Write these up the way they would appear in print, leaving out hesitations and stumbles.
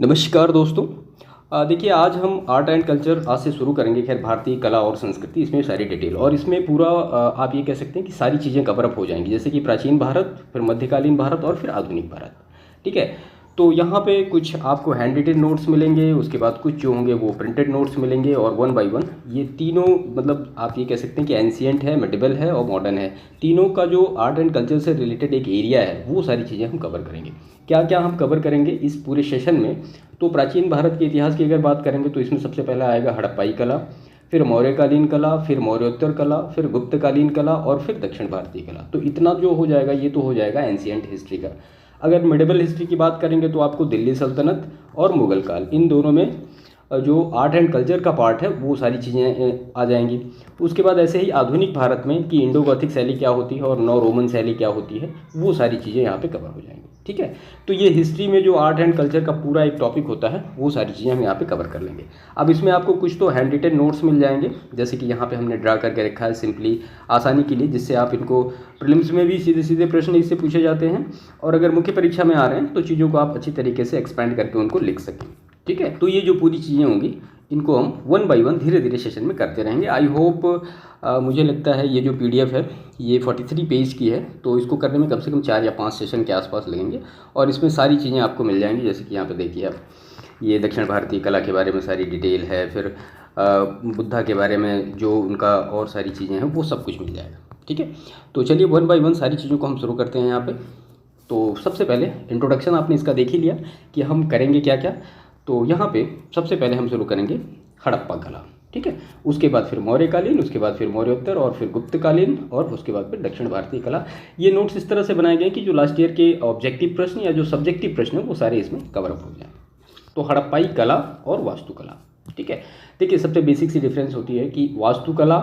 नमस्कार दोस्तों। देखिए आज हम आर्ट एंड कल्चर आज से शुरू करेंगे। खैर भारतीय कला और संस्कृति इसमें सारी डिटेल और इसमें पूरा आप ये कह सकते हैं कि सारी चीज़ें कवर अप हो जाएंगी, जैसे कि प्राचीन भारत, फिर मध्यकालीन भारत और फिर आधुनिक भारत। ठीक है, तो यहाँ पे कुछ आपको हैंड रिटेन नोट्स मिलेंगे, उसके बाद कुछ जो होंगे वो प्रिंटेड नोट्स मिलेंगे और वन बाय वन ये तीनों मतलब आप ये कह सकते हैं कि एंशिएंट है, मेडिवल है और मॉडर्न है। तीनों का जो आर्ट एंड कल्चर से रिलेटेड एक एरिया है वो सारी चीज़ें हम कवर करेंगे। क्या क्या हम कवर करेंगे इस पूरे सेशन में? तो प्राचीन भारत के इतिहास की अगर बात करेंगे तो इसमें सबसे पहला आएगा हड़प्पाई कला, फिर मौर्यकालीन कला, फिर मौर्योत्तर कला, फिर गुप्तकालीन कला और फिर दक्षिण भारतीय कला। तो इतना जो हो जाएगा ये तो हो जाएगा एंशिएंट हिस्ट्री का। अगर मिडिवल हिस्ट्री की बात करेंगे तो आपको दिल्ली सल्तनत और मुगल काल, इन दोनों में जो आर्ट एंड कल्चर का पार्ट है वो सारी चीज़ें आ जाएंगी। उसके बाद ऐसे ही आधुनिक भारत में कि इंडो गॉथिक शैली क्या होती है और नौ रोमन शैली क्या होती है, वो सारी चीज़ें यहाँ पे कवर हो जाएंगी। ठीक है, तो ये हिस्ट्री में जो आर्ट एंड कल्चर का पूरा एक टॉपिक होता है वो सारी चीज़ें हम यहाँ पे कवर कर लेंगे। अब इसमें आपको कुछ तो हैंड रिटेन नोट्स मिल जाएंगे, जैसे कि यहाँ पे हमने ड्रा करके रखा है सिंपली आसानी के लिए, जिससे आप इनको प्रीलिम्स में भी सीधे सीधे प्रश्न इससे पूछे जाते हैं और अगर मुख्य परीक्षा में आ रहे हैं तो चीज़ों को आप अच्छी तरीके से एक्सपेंड करके उनको लिख सकें। ठीक है, तो ये जो पूरी चीज़ें होंगी इनको हम वन बाय वन धीरे धीरे सेशन में करते रहेंगे। आई होप मुझे लगता है ये जो पीडीएफ है ये 43 पेज की है, तो इसको करने में कम से कम 4 या 5 सेशन के आसपास लगेंगे और इसमें सारी चीज़ें आपको मिल जाएंगी। जैसे कि यहाँ पे देखिए आप, ये दक्षिण भारतीय कला के बारे में सारी डिटेल है, फिर बुद्धा के बारे में जो उनका और सारी चीज़ें हैं वो सब कुछ मिल जाएगा। ठीक है, तो चलिए वन बाय वन सारी चीज़ों को हम शुरू करते हैं यहाँ पर। तो सबसे पहले इंट्रोडक्शन आपने इसका देख ही लिया कि हम करेंगे क्या क्या। तो यहाँ पे सबसे पहले हम शुरू करेंगे हड़प्पा कला। ठीक है, उसके बाद फिर मौर्यकालीन, उसके बाद फिर मौर्योत्तर और फिर गुप्तकालीन और उसके बाद फिर दक्षिण भारतीय कला। ये नोट्स इस तरह से बनाए गए कि जो लास्ट ईयर के ऑब्जेक्टिव प्रश्न या जो सब्जेक्टिव प्रश्न है वो सारे इसमें कवर अप हो जाए। तो हड़प्पाई कला और वास्तुकला। ठीक है, देखिए सबसे बेसिक सी डिफरेंस होती है कि वास्तुकला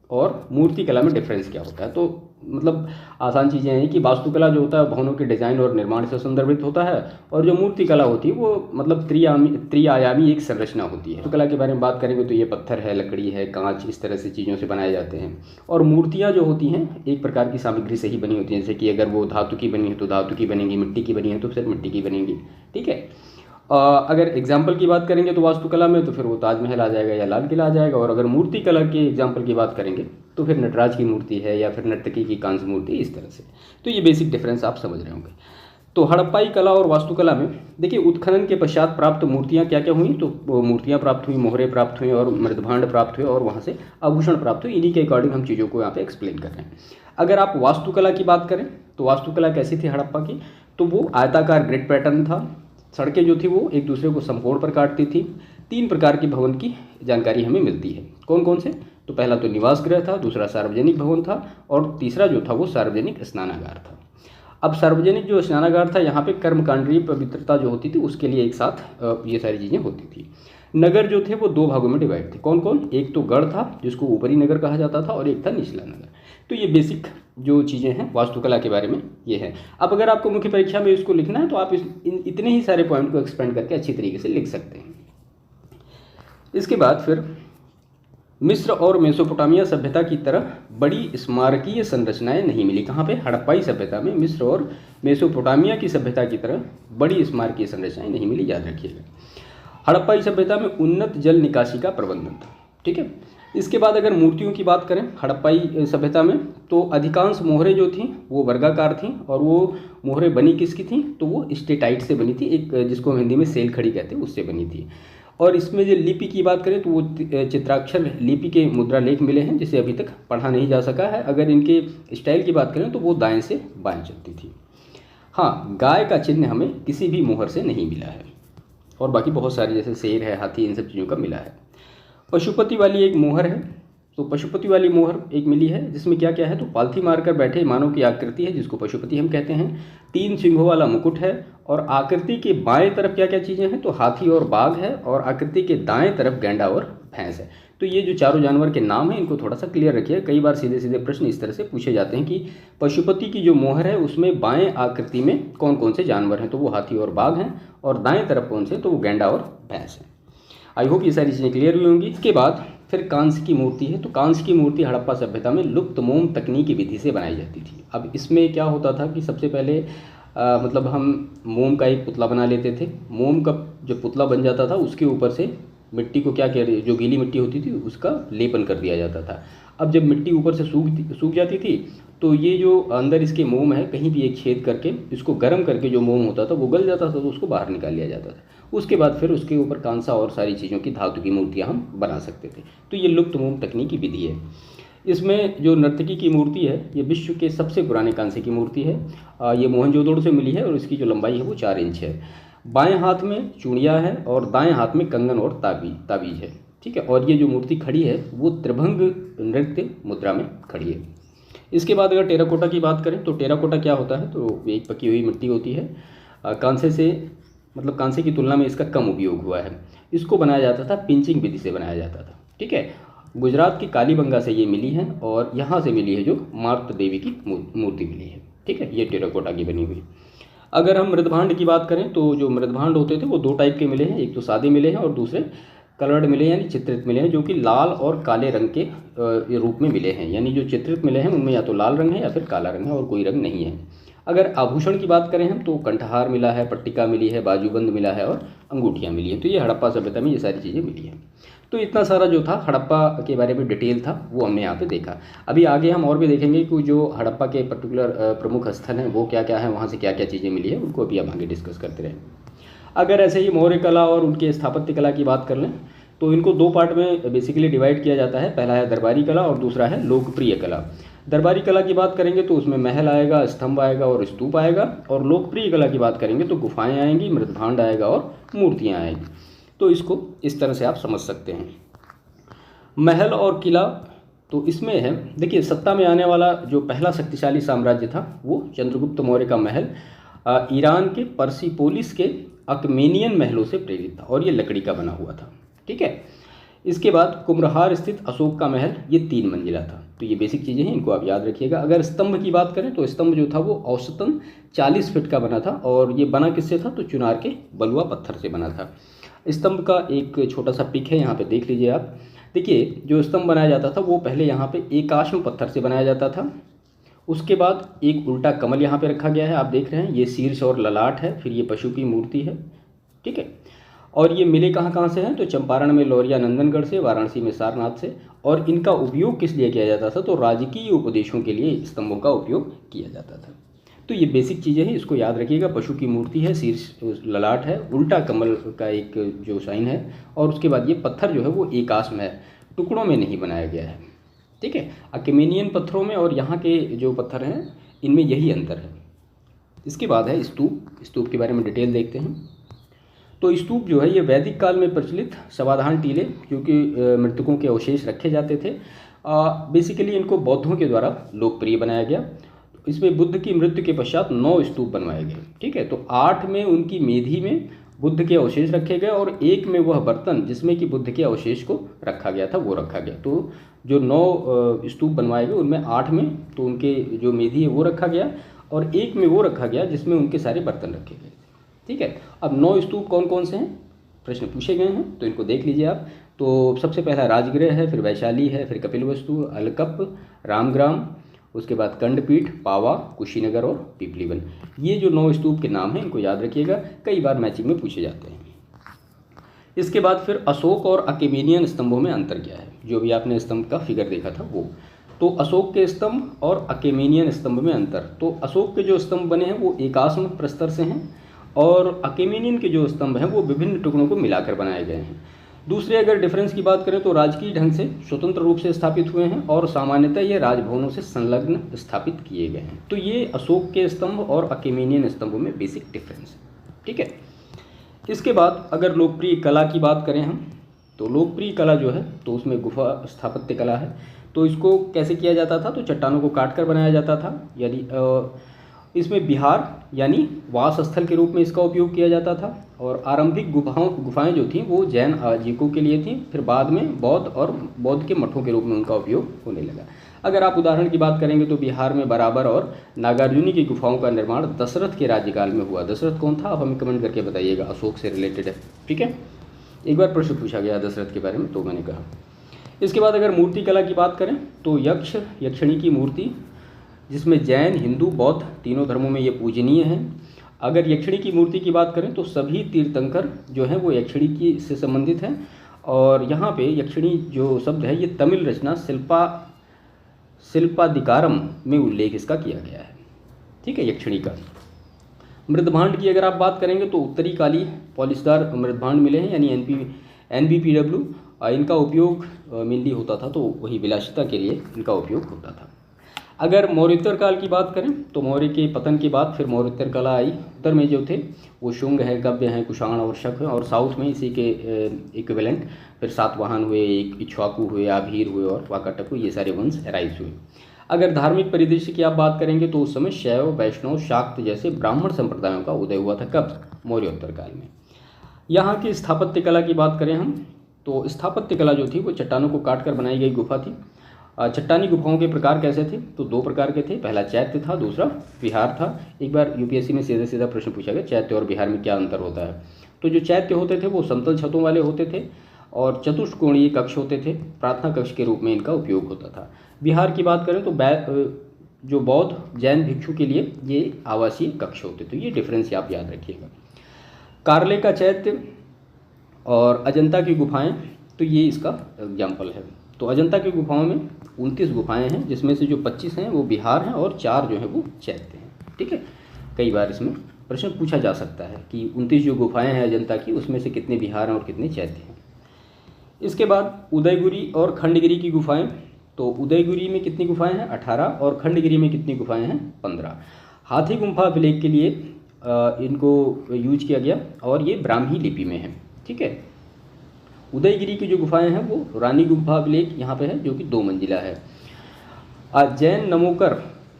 और मूर्तिकला में डिफरेंस क्या होता है। तो मतलब आसान चीज़ें हैं कि वास्तुकला जो होता है भवनों के डिज़ाइन और निर्माण से संदर्भित होता है और जो मूर्तिकला होती है वो मतलब त्रिआयामी एक संरचना होती है। वास्तुकला के बारे में बात करेंगे तो ये पत्थर है, लकड़ी है, कांच, इस तरह से चीज़ों से बनाए जाते हैं। और मूर्तियाँ जो होती हैं एक प्रकार की सामग्री से ही बनी होती हैं, जैसे कि अगर वो धातु की बनी है तो धातु की बनेंगी, मिट्टी की बनी है तो फिर मिट्टी की बनेंगी। ठीक है, अगर एग्जाम्पल की बात करेंगे तो वास्तुकला में तो फिर वो ताजमहल आ जाएगा या लाल किला आ जाएगा, और अगर मूर्ति कला के एग्जाम्पल की बात करेंगे तो फिर नटराज की मूर्ति है या फिर नर्तकी की कांस्य मूर्ति, इस तरह से। तो ये बेसिक डिफरेंस आप समझ रहे होंगे। तो हड़प्पाई कला और वास्तुकला में देखिए उत्खनन के पश्चात प्राप्त मूर्तियाँ क्या क्या हुई। तो वो मूर्तियाँ प्राप्त हुई, मोहरे प्राप्त हुए और मृदभांड प्राप्त हुए और वहाँ से आभूषण प्राप्त हुए। इन्हीं के अकॉर्डिंग हम चीज़ों को यहाँ पे एक्सप्लेन कर रहे हैं। अगर आप वास्तुकला की बात करें तो वास्तुकला कैसी थी हड़प्पा की, तो वो आयताकार ग्रिड पैटर्न था। सड़कें जो थी वो एक दूसरे को समकोण पर काटती थी। 3 प्रकार के भवन की जानकारी हमें मिलती है। कौन कौन से? तो पहला तो निवास गृह था, दूसरा सार्वजनिक भवन था और तीसरा जो था वो सार्वजनिक स्नानागार था। अब सार्वजनिक जो स्नानागार था यहाँ पे कर्मकांडीय पवित्रता जो होती थी उसके लिए एक साथ ये सारी चीज़ें होती थी। नगर जो थे वो 2 भागों में डिवाइड थे। कौन कौन? एक तो गढ़ था जिसको ऊपरी नगर कहा जाता था और एक था निचला नगर। तो ये बेसिक जो चीज़ें हैं वास्तुकला के बारे में ये है। अब अगर आपको मुख्य परीक्षा में इसको लिखना है तो आप इतने ही सारे पॉइंट को एक्सपेंड करके अच्छी तरीके से लिख सकते हैं। इसके बाद फिर मिस्र और मेसोपोटामिया सभ्यता की तरह बड़ी स्मारकीय संरचनाएं नहीं मिली। कहाँ पे? हड़प्पाई सभ्यता में मिस्र और मेसोपोटामिया की सभ्यता की तरह बड़ी स्मारकीय संरचनाएं नहीं मिली, याद रखिएगा। हड़प्पाई सभ्यता में उन्नत जल निकासी का प्रबंधन था। ठीक है, इसके बाद अगर मूर्तियों की बात करें हड़प्पाई सभ्यता में तो अधिकांश मोहरें जो थीं वो वर्गाकार थीं और वो मोहरें बनी किसकी थीं? तो वो स्टेटाइट से बनी थी, एक जिसको हम हिंदी में सेल खड़ी कहते हैं उससे बनी थी। और इसमें जो लिपि की बात करें तो वो चित्राक्षर लिपि के मुद्रा लेख मिले हैं जिसे अभी तक पढ़ा नहीं जा सका है। अगर इनके स्टाइल की बात करें तो वो दाएँ से बाएँ चलती थी। हाँ, गाय का चिन्ह हमें किसी भी मोहर से नहीं मिला है और बाकी बहुत सारी जैसे शेर है, हाथी, इन सब चीज़ों का मिला है। पशुपति वाली एक मोहर है, तो पशुपति वाली मोहर एक मिली है जिसमें क्या क्या है? तो पालथी मारकर बैठे मानव की आकृति है जिसको पशुपति हम कहते हैं। 3 सिंहों वाला मुकुट है और आकृति के बाएं तरफ क्या क्या चीज़ें हैं? तो हाथी और बाघ है और आकृति के दाएं तरफ गैंडा और भैंस है। तो ये जो चारों जानवर के नाम हैं इनको थोड़ा सा क्लियर रखिए। कई बार सीधे सीधे प्रश्न इस तरह से पूछे जाते हैं कि पशुपति की जो मोहर है उसमें बाएं आकृति में कौन कौन से जानवर हैं? तो वो हाथी और बाघ हैं और दाएं तरफ कौन से? तो वो गैंडा और भैंस है। आई होप ये सारी चीज़ें क्लियर हुई होंगी। इसके बाद फिर कांस्य की मूर्ति है। तो कांस्य की मूर्ति हड़प्पा सभ्यता में लुप्त मोम तकनीकी विधि से बनाई जाती थी। अब इसमें क्या होता था कि सबसे पहले मतलब हम मोम का एक पुतला बना लेते थे। मोम का जो पुतला बन जाता था उसके ऊपर से मिट्टी को क्या कह जो गीली मिट्टी होती थी उसका लेपन कर दिया जाता था। अब जब मिट्टी ऊपर से सूख जाती थी तो ये जो अंदर इसके मोम है कहीं भी एक छेद करके इसको गर्म करके जो मोम होता था वो गल जाता था, तो उसको बाहर निकाल लिया जाता था। उसके बाद फिर उसके ऊपर कांसा और सारी चीज़ों की धातु की मूर्तियाँ हम बना सकते थे। तो ये लुप्त मोम तकनीकी विधि है। इसमें जो नर्तकी की मूर्ति है ये विश्व के सबसे पुराने कांसे की मूर्ति है। ये मोहनजोदड़ो से मिली है और इसकी जो लंबाई है वो 4 इंच है। बाएं हाथ में चूड़ियाँ है और दाएं हाथ में कंगन और ताबीज है। ठीक है, और ये जो मूर्ति खड़ी है वो त्रिभंग नृत्य मुद्रा में खड़ी है। इसके बाद अगर टेराकोटा की बात करें तो टेराकोटा क्या होता है, तो एक पकी हुई मिट्टी होती है। कांसे से मतलब कांसे की तुलना में इसका कम उपयोग हुआ है। इसको बनाया जाता था पिंचिंग विधि से बनाया जाता था। ठीक है, गुजरात की कालीबंगा से ये मिली है और यहाँ से मिली है जो मार्त देवी की मूर्ति मिली है। ठीक है, ये टेराकोटा की बनी हुई। अगर हम मृदभांड की बात करें तो जो मृदभांड होते थे वो 2 टाइप के मिले हैं, एक तो सादे मिले हैं और दूसरे कलर्ड मिले हैं यानी चित्रित मिले हैं, जो कि लाल और काले रंग के रूप में मिले हैं। यानी जो चित्रित मिले हैं उनमें या तो लाल रंग है या फिर काला रंग है और कोई रंग नहीं है। अगर आभूषण की बात करें हम तो कंठहार मिला है, पट्टिका मिली है, बाजूबंद मिला है और अंगूठियाँ मिली हैं। तो ये हड़प्पा सभ्यता में ये सारी चीज़ें मिली हैं। तो इतना सारा जो था हड़प्पा के बारे में डिटेल था वो हमने यहाँ पे देखा। अभी आगे हम और भी देखेंगे कि जो हड़प्पा के पर्टिकुलर प्रमुख स्थल हैं वो क्या क्या है, वहाँ से क्या क्या चीज़ें मिली है, उनको अभी हम आगे डिस्कस करते रहें। अगर ऐसे ही मौर्य कला और उनके स्थापत्य कला की बात कर लें तो इनको 2 पार्ट में बेसिकली डिवाइड किया जाता है। पहला है दरबारी कला और दूसरा है लोकप्रिय कला। दरबारी कला की बात करेंगे तो उसमें महल आएगा, स्तंभ आएगा और स्तूप आएगा। और लोकप्रिय कला की बात करेंगे तो गुफाएं आएंगी, मृदभांड आएगा और मूर्तियाँ आएंगी। तो इसको इस तरह से आप समझ सकते हैं। महल और किला तो इसमें है, देखिए सत्ता में आने वाला जो पहला शक्तिशाली साम्राज्य था वो चंद्रगुप्त मौर्य का महल ईरान के पर्सिपोलिस के अकमेनियन महलों से प्रेरित था और ये लकड़ी का बना हुआ था। ठीक है, इसके बाद कुम्भलहार स्थित अशोक का महल ये 3 मंजिला था। तो ये बेसिक चीज़ें हैं, इनको आप याद रखिएगा। अगर स्तंभ की बात करें तो स्तंभ जो था वो औसतन 40 फीट का बना था और ये बना किससे था, तो चुनार के बलुआ पत्थर से बना था। स्तंभ का एक छोटा सा पिक है, यहाँ पे देख लीजिए आप। देखिए जो स्तंभ बनाया जाता था वो पहले यहाँ पे एकाश्म पत्थर से बनाया जाता था। उसके बाद एक उल्टा कमल यहाँ पे रखा गया है, आप देख रहे हैं, ये शीर्ष और ललाट है। फिर ये पशु की मूर्ति है। ठीक है, और ये मिले कहाँ कहाँ से हैं, तो चंपारण में लौरिया नंदनगढ़ से, वाराणसी में सारनाथ से। और इनका उपयोग किस लिए किया जाता था, तो राजकीय उपदेशों के लिए स्तंभों का उपयोग किया जाता था। तो ये बेसिक चीज़ें हैं, इसको याद रखिएगा। पशु की मूर्ति है, शीर्ष ललाट है, उल्टा कमल का एक जो साइन है और उसके बाद ये पत्थर जो है वो एकाश्म है, टुकड़ों में नहीं बनाया गया है। ठीक है, अकेमेनियन पत्थरों में और यहाँ के जो पत्थर हैं इनमें यही अंतर है। इसके बाद है स्तूप। स्तूप के बारे में डिटेल देखते हैं। तो स्तूप जो है ये वैदिक काल में प्रचलित साधारण टीले, क्योंकि मृतकों के अवशेष रखे जाते थे। बेसिकली इनको बौद्धों के द्वारा लोकप्रिय बनाया गया। इसमें बुद्ध की मृत्यु के पश्चात 9 स्तूप बनवाए गए। ठीक है, तो 8 में उनकी मेधी में बुद्ध के अवशेष रखे गए और 1 में वह बर्तन जिसमें कि बुद्ध के अवशेष को रखा गया था वो रखा गया। तो जो 9 स्तूप बनवाए गए उनमें 8 में तो उनके जो मेधी है वो रखा गया और 1 में वो रखा गया जिसमें उनके सारे बर्तन रखे गए। ठीक है, अब 9 स्तूप कौन कौन से हैं, प्रश्न पूछे गए हैं, तो इनको देख लीजिए आप। तो सबसे पहला राजगृह है, फिर वैशाली है, फिर कपिलवस्तु, अलकप, रामग्राम, उसके बाद कंडपीठ, पावा, कुशीनगर और पिपलीवन। ये जो 9 स्तूप के नाम हैं इनको याद रखिएगा, कई बार मैचिंग में पूछे जाते हैं। इसके बाद फिर अशोक और अकेमेनियन स्तंभों में अंतर क्या है, जो भी आपने स्तंभ का फिगर देखा था वो। तो अशोक के स्तंभ और अकेमेनियन स्तंभ में अंतर, तो अशोक के जो स्तंभ बने हैं वो एकाश्म प्रस्तर से हैं और अकेमेनियन के जो स्तंभ हैं वो विभिन्न टुकड़ों को मिलाकर बनाए गए हैं। दूसरे अगर डिफरेंस की बात करें तो राजकीय ढंग से स्वतंत्र रूप से स्थापित हुए हैं और सामान्यतः ये राजभवनों से संलग्न स्थापित किए गए हैं। तो ये अशोक के स्तंभ और अकेमेनियन स्तंभों में बेसिक डिफरेंस है। ठीक है, इसके बाद अगर लोकप्रिय कला की बात करें हम तो लोकप्रिय कला जो है तो उसमें गुफा स्थापत्य कला है। तो इसको कैसे किया जाता था, तो चट्टानों को काट कर बनाया जाता था, यानी इसमें बिहार यानी वास स्थल के रूप में इसका उपयोग किया जाता था। और आरंभिक गुफाएं जो थीं वो जैन आजीविकों के लिए थीं, फिर बाद में बौद्ध के मठों के रूप में उनका उपयोग होने लगा। अगर आप उदाहरण की बात करेंगे तो बिहार में बराबर और नागार्जुनी की गुफाओं का निर्माण दशरथ के राज्यकाल में हुआ। दशरथ कौन था, आप हमें कमेंट करके बताइएगा, अशोक से रिलेटेड है। ठीक है, एक बार प्रश्न पूछा गया दशरथ के बारे में तो मैंने कहा। इसके बाद अगर मूर्ति कला की बात करें तो यक्षिणी की मूर्ति, जिसमें जैन, हिंदू, बौद्ध तीनों धर्मों में ये पूजनीय है। अगर यक्षिणी की मूर्ति की बात करें तो सभी तीर्थंकर जो हैं वो यक्षिणी की से संबंधित हैं। और यहाँ पे यक्षिणी जो शब्द है ये तमिल रचना शिल्पाधिकारम में उल्लेख इसका किया गया है। ठीक है, यक्षिणी का। मृदभांड की अगर आप बात करेंगे तो उत्तरी काली पॉलिशदार मृदभांड मिले हैं, यानी NBPW। इनका उपयोग मेनली होता था, तो वही विलासिता के लिए इनका उपयोग होता था। अगर मौर्योत्तर काल की बात करें तो मौर्य के पतन के बाद फिर मौर्योत्तर कला आई। उत्तर में जो थे वो शुंग है, गव्य हैं, कुषाण और शक है, और साउथ में इसी के इक्विवेलेंट फिर सातवाहन हुए, इक्ष्वाकु हुए, आभीर हुए और वाकाटक हुए, ये सारे वंश राइज हुए। अगर धार्मिक परिदृश्य की आप बात करेंगे तो उस समय शैव, वैष्णव, शाक्त जैसे ब्राह्मण संप्रदायों का उदय हुआ था। कब? मौर्योत्तर काल में। यहाँ की स्थापत्य कला की बात करें हम तो स्थापत्य कला जो थी वो चट्टानों को काट कर बनाई गई गुफा थी। चट्टानी गुफाओं के प्रकार कैसे थे? तो दो प्रकार के थे। पहला चैत्य था, दूसरा विहार था। एक बार यूपीएससी में सीधा सीधा प्रश्न पूछा गया, चैत्य और विहार में क्या अंतर होता है? तो जो चैत्य होते थे वो समतल छतों वाले होते थे और चतुष्कोणीय कक्ष होते थे, प्रार्थना कक्ष के रूप में इनका उपयोग होता था। विहार की बात करें तो जो बौद्ध जैन भिक्षु के लिए ये आवासीय कक्ष होते थे। ये डिफरेंस आप याद रखिएगा। कार्ले का चैत्य और अजंता की गुफाएं, तो ये इसका एग्जाम्पल है। तो अजंता की गुफाओं में 29 गुफाएं हैं, जिसमें से जो 25 हैं वो बिहार हैं और 4 जो हैं वो चैत्य हैं। ठीक है, कई बार इसमें प्रश्न पूछा जा सकता है कि 29 जो गुफाएं हैं अजंता की, उसमें से कितने बिहार हैं और कितने चैत्य हैं। इसके बाद उदयगिरी और खंडगिरी की गुफाएं। तो उदयगिरी में कितनी गुफाएं हैं? 18, और खंडगिरी में कितनी गुफाएं हैं? 15। हाथी गुम्फा अभिलेख के लिए इनको यूज किया गया और ये ब्राह्मी लिपि में है। ठीक है, उदयगिरी की जो गुफाएं हैं वो रानी गुम्फा अभिलेख यहाँ पे है, जो कि 2 मंजिला है। जैन नमोकर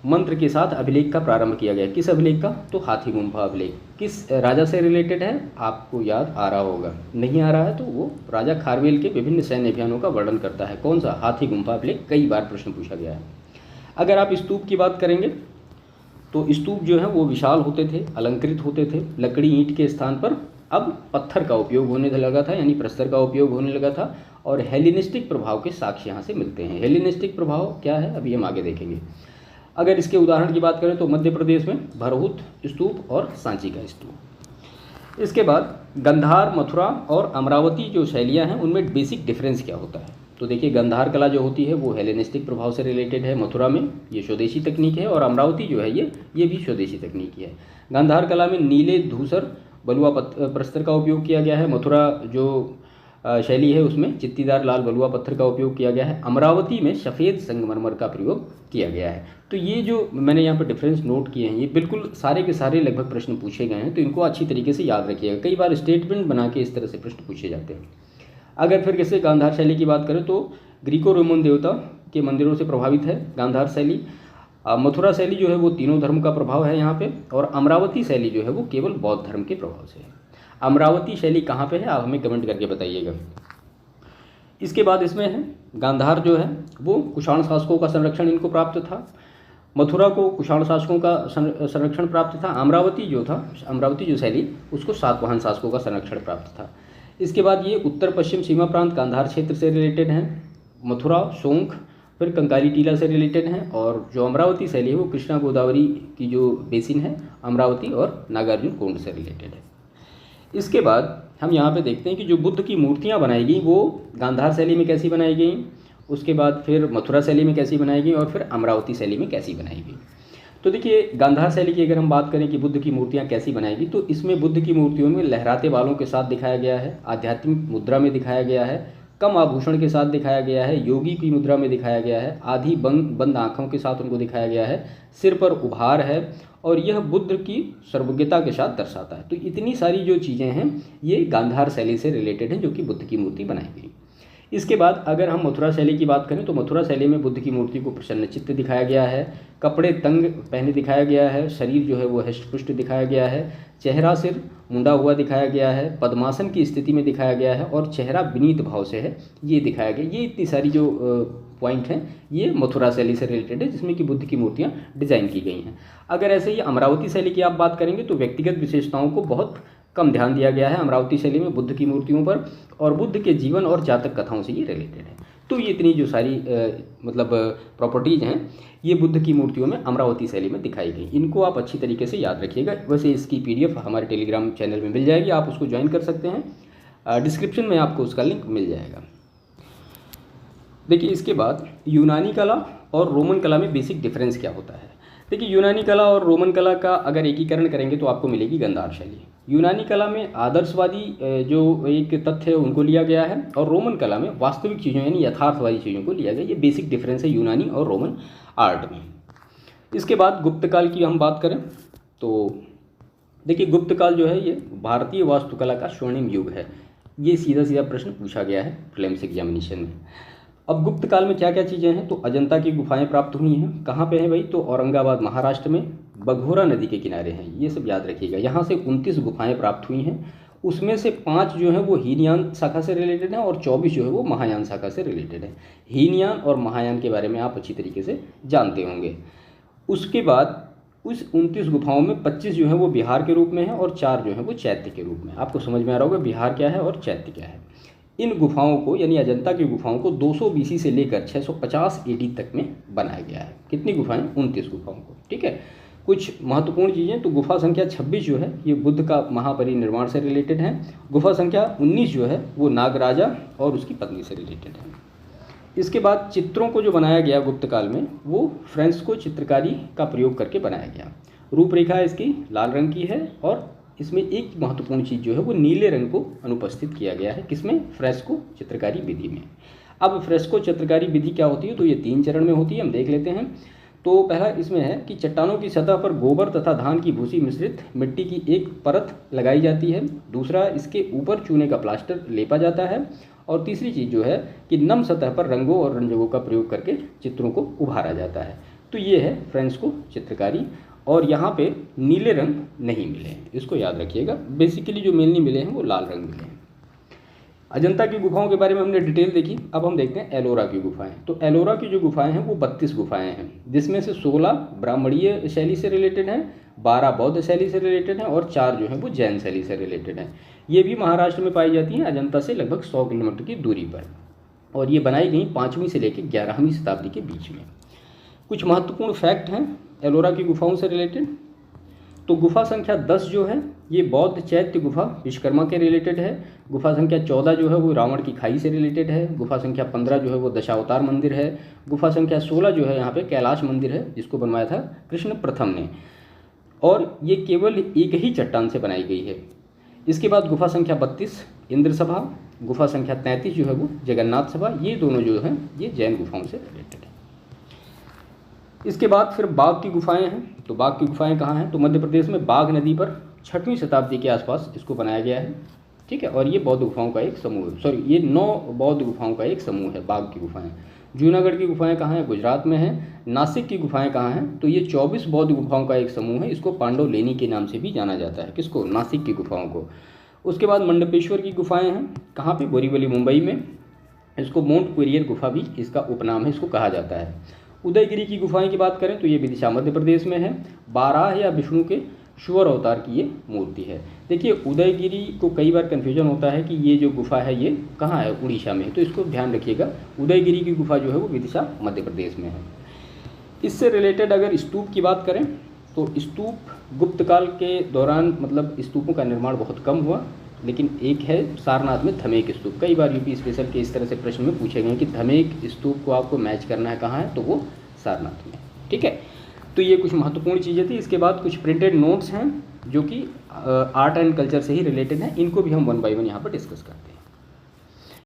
मंत्र के साथ अभिलेख का प्रारंभ किया गया। किस अभिलेख का? तो हाथी गुम्फा अभिलेख। किस राजा से रिलेटेड है? आपको याद आ रहा होगा, नहीं आ रहा है तो वो राजा खारवेल के विभिन्न सैन्य अभियानों का वर्णन करता है। कौन सा? हाथी गुम्फा अभिलेख। कई बार प्रश्न पूछा गया है। अगर आप स्तूप की बात करेंगे तो स्तूप जो है वो विशाल होते थे, अलंकृत होते थे। लकड़ी ईंट के स्थान पर अब पत्थर का उपयोग होने लगा था, यानी प्रस्तर का उपयोग होने लगा था। और हेलेनिस्टिक प्रभाव के साक्ष्य यहाँ से मिलते हैं। हेलेनिस्टिक प्रभाव क्या है अभी हम आगे देखेंगे। अगर इसके उदाहरण की बात करें तो मध्य प्रदेश में भरहुत स्तूप और सांची का स्तूप। इसके बाद गंधार, मथुरा और अमरावती जो शैलियाँ हैं उनमें बेसिक डिफरेंस क्या होता है? तो देखिए, गंधार कला जो होती है वो हेलेनिस्टिक प्रभाव से रिलेटेड है। मथुरा में ये स्वदेशी तकनीक है और अमरावती जो है ये भी स्वदेशी तकनीक है। गांधार कला में नीले धूसर बलुआ प्रस्तर का उपयोग किया गया है। मथुरा जो शैली है उसमें चित्तीदार लाल बलुआ पत्थर का उपयोग किया गया है। अमरावती में सफ़ेद संगमरमर का प्रयोग किया गया है। तो ये जो मैंने यहाँ पर डिफरेंस नोट किए हैं ये बिल्कुल सारे के सारे लगभग प्रश्न पूछे गए हैं, तो इनको अच्छी तरीके से याद रखिएगा। कई बार स्टेटमेंट बना के इस तरह से प्रश्न पूछे जाते हैं। अगर फिर कैसे गांधार शैली की बात करें तो ग्रीको रोमन देवता के मंदिरों से प्रभावित है गांधार शैली। मथुरा शैली जो है वो तीनों धर्म का प्रभाव है यहाँ पे, और अमरावती शैली जो है वो केवल बौद्ध धर्म के प्रभाव से है। अमरावती शैली कहाँ पे है आप हमें कमेंट करके बताइएगा। इसके बाद इसमें है गांधार जो है वो कुषाण शासकों का संरक्षण इनको प्राप्त था। मथुरा को कुषाण शासकों का संरक्षण प्राप्त था। अमरावती जो शैली उसको सातवाहन शासकों का संरक्षण प्राप्त था। इसके बाद ये उत्तर पश्चिम सीमा प्रांत गांधार क्षेत्र से रिलेटेड हैं। मथुरा शोंख फिर कंकाली टीला से रिलेटेड हैं, और जो अमरावती शैली है वो कृष्णा गोदावरी की जो बेसिन है अमरावती और नागार्जुन कोंड से रिलेटेड है। इसके बाद हम यहाँ पे देखते हैं कि जो बुद्ध की मूर्तियाँ बनाई गई वो गांधार शैली में कैसी बनाई गई, उसके बाद फिर मथुरा शैली में कैसी बनाई गई, और फिर अमरावती शैली में कैसी बनाई गई। तो देखिए, गांधार शैली की अगर हम बात करें कि बुद्ध की मूर्तियाँ कैसी बनाई गई, तो इसमें बुद्ध की मूर्तियों में लहराते बालों के साथ दिखाया गया है, आध्यात्मिक मुद्रा में दिखाया गया है, कम आभूषण के साथ दिखाया गया है, योगी की मुद्रा में दिखाया गया है, आधी बंद आँखों के साथ उनको दिखाया गया है, सिर पर उभार है, और यह बुद्ध की सर्वज्ञता के साथ दर्शाता है। तो इतनी सारी जो चीज़ें हैं ये गांधार शैली से रिलेटेड हैं जो कि बुद्ध की मूर्ति बनाई गई। इसके बाद अगर हम मथुरा शैली की बात करें तो मथुरा शैली में बुद्ध की मूर्ति को प्रसन्नचित्त दिखाया गया है, कपड़े तंग पहने दिखाया गया है, शरीर जो है वो हष्टपुष्ट दिखाया गया है, चेहरा सिर मुंडा हुआ दिखाया गया है, पद्मासन की स्थिति में दिखाया गया है, और चेहरा विनीत भाव से है ये दिखाया गया। ये इतनी सारी जो पॉइंट हैं ये मथुरा शैली से रिलेटेड है जिसमें कि बुद्ध की मूर्तियाँ डिज़ाइन की गई हैं। अगर ऐसे ही अमरावती शैली की आप बात करेंगे तो व्यक्तिगत विशेषताओं को बहुत कम ध्यान दिया गया है अमरावती शैली में बुद्ध की मूर्तियों पर, और बुद्ध के जीवन और जातक कथाओं से ये रिलेटेड है। तो ये इतनी जो सारी मतलब प्रॉपर्टीज़ हैं ये बुद्ध की मूर्तियों में अमरावती शैली में दिखाई गई। इनको आप अच्छी तरीके से याद रखिएगा। वैसे इसकी PDF हमारे टेलीग्राम चैनल में मिल जाएगी, आप उसको ज्वाइन कर सकते हैं, डिस्क्रिप्शन में आपको उसका लिंक मिल जाएगा। देखिए इसके बाद यूनानी कला और रोमन कला में बेसिक डिफरेंस क्या होता है। देखिए यूनानी कला और रोमन कला का अगर एकीकरण करेंगे तो आपको मिलेगी गांधार शैली। यूनानी कला में आदर्शवादी जो एक तथ्य है उनको लिया गया है, और रोमन कला में वास्तविक चीज़ों यानी यथार्थवादी चीज़ों को लिया गया। ये बेसिक डिफरेंस है यूनानी और रोमन आर्ट में। इसके बाद गुप्त काल की हम बात करें तो देखिए गुप्त काल जो है ये भारतीय वास्तुकला का स्वर्णिम युग है। ये सीधा सीधा प्रश्न पूछा गया है प्रीलिम्स एग्जामिनेशन में। अब गुप्त काल में क्या क्या चीज़ें हैं, तो अजंता की गुफाएं प्राप्त हुई हैं। कहाँ पे हैं भाई, तो औरंगाबाद महाराष्ट्र में बघोरा नदी के किनारे हैं। ये सब याद रखिएगा। यहाँ से 29 गुफाएं प्राप्त हुई हैं, उसमें से 5 जो हैं वो हीनयान शाखा से रिलेटेड हैं और 24 जो है वो महायान शाखा से रिलेटेड है। हीनयान और महायान के बारे में आप अच्छी तरीके से जानते होंगे। उसके बाद उस 29 गुफाओं में 25 जो है वो बिहार के रूप में है और 4 जो है वो चैत्य के रूप में। आपको समझ में आ रहा होगा बिहार क्या है और चैत्य क्या है। इन गुफाओं को यानी अजंता की गुफाओं को 200 BC से लेकर 650 AD तक में बनाया गया है। कितनी गुफाएं, 29 गुफाओं को। ठीक है, कुछ महत्वपूर्ण चीज़ें, तो गुफा संख्या 26 जो है ये बुद्ध का महापरिनिर्वाण से रिलेटेड है। गुफा संख्या 19 जो है वो नागराजा और उसकी पत्नी से रिलेटेड है। इसके बाद चित्रों को जो बनाया गया गुप्त काल में वो फ्रेस्को चित्रकारी का प्रयोग करके बनाया गया। रूपरेखा इसकी लाल रंग की है और इसमें एक महत्वपूर्ण चीज़ जो है वो नीले रंग को अनुपस्थित किया गया है। किसमें, फ्रेस्को चित्रकारी विधि में। अब फ्रेस्को चित्रकारी विधि क्या होती है, तो ये 3 चरण में होती है, हम देख लेते हैं। तो पहला इसमें है कि चट्टानों की सतह पर गोबर तथा धान की भूसी मिश्रित मिट्टी की एक परत लगाई जाती है। दूसरा, इसके ऊपर चूने का प्लास्टर लेपा जाता है। और तीसरी चीज़ जो है कि नम सतह पर रंगों और रंजकों का प्रयोग करके चित्रों को उभारा जाता है। तो ये है फ्रेस्को चित्रकारी। और यहाँ पे नीले रंग नहीं मिले हैं, इसको याद रखिएगा। बेसिकली जो मेनली मिले हैं वो लाल रंग मिले हैं। अजंता की गुफाओं के बारे में हमने डिटेल देखी। अब हम देखते हैं एलोरा की गुफाएं। तो एलोरा की जो गुफाएं हैं वो 32 गुफाएं हैं, जिसमें से 16 ब्राह्मणीय शैली से रिलेटेड हैं, 12 बौद्ध शैली से रिलेटेड हैं और 4 जो हैं वो जैन शैली से रिलेटेड हैं। ये भी महाराष्ट्र में पाई जाती हैं, अजंता से लगभग 100 किलोमीटर की दूरी पर। और ये बनाई गई 5वीं से लेकर 11वीं शताब्दी के बीच में। कुछ महत्वपूर्ण फैक्ट हैं एलोरा की गुफाओं से रिलेटेड। तो गुफा संख्या 10 जो है ये बौद्ध चैत्य गुफा विश्वकर्मा के रिलेटेड है। गुफा संख्या 14 जो है वो रावण की खाई से रिलेटेड है। गुफा संख्या 15 जो है वो दशावतार मंदिर है। गुफा संख्या 16 जो है यहाँ पे कैलाश मंदिर है, जिसको बनवाया था कृष्ण प्रथम ने, और ये केवल एक ही चट्टान से बनाई गई है। इसके बाद गुफा संख्या 32 इंद्र सभा, गुफा संख्या 33 जो है वो जगन्नाथ सभा। ये दोनों जो हैं ये जैन गुफाओं से रिलेटेड है। इसके बाद फिर बाघ की गुफाएं हैं। तो बाघ की गुफाएं कहाँ हैं, तो मध्य प्रदेश में बाघ नदी पर 6वीं शताब्दी के आसपास इसको बनाया गया है। ठीक है, और ये बौद्ध गुफाओं का एक समूह है, सॉरी ये 9 बौद्ध गुफाओं का एक समूह है बाघ की गुफाएं। जूनागढ़ की गुफाएं कहाँ हैं, गुजरात में हैं। नासिक की गुफाएं कहाँ हैं, तो ये 24 बौद्ध गुफाओं का एक समूह है। इसको पांडव लेनी के नाम से भी जाना जाता है। किसको, नासिक की गुफाओं को। उसके बाद मंडपेश्वर की गुफाएँ हैं, कहाँ पर, बोरीवली मुंबई में। इसको माउंट कुरियर गुफा भी इसका उपनाम है, इसको कहा जाता है। उदयगिरी की गुफाएं की बात करें तो ये विदिशा मध्य प्रदेश में है। 12 या विष्णु के शुवर अवतार की ये मूर्ति है। देखिए उदयगिरी को कई बार कन्फ्यूजन होता है कि ये जो गुफा है ये कहाँ है, उड़ीसा में, तो इसको ध्यान रखिएगा। उदयगिरी की गुफा जो है वो विदिशा मध्य प्रदेश में है। इससे रिलेटेड अगर स्तूप की बात करें तो स्तूप गुप्त काल के दौरान मतलब स्तूपों का निर्माण बहुत कम हुआ, लेकिन एक है सारनाथ में धमेक स्तूप। कई बार यूपी स्पेशल के इस तरह से प्रश्न में पूछे गए कि धमेक स्तूप को आपको मैच करना है कहाँ है, तो वो सारनाथ में। ठीक है, तो ये कुछ महत्वपूर्ण चीज़ें थी। इसके बाद कुछ प्रिंटेड नोट्स हैं जो कि आर्ट एंड कल्चर से ही रिलेटेड हैं, इनको भी हम 1 बाय 1 यहाँ पर डिस्कस करते हैं।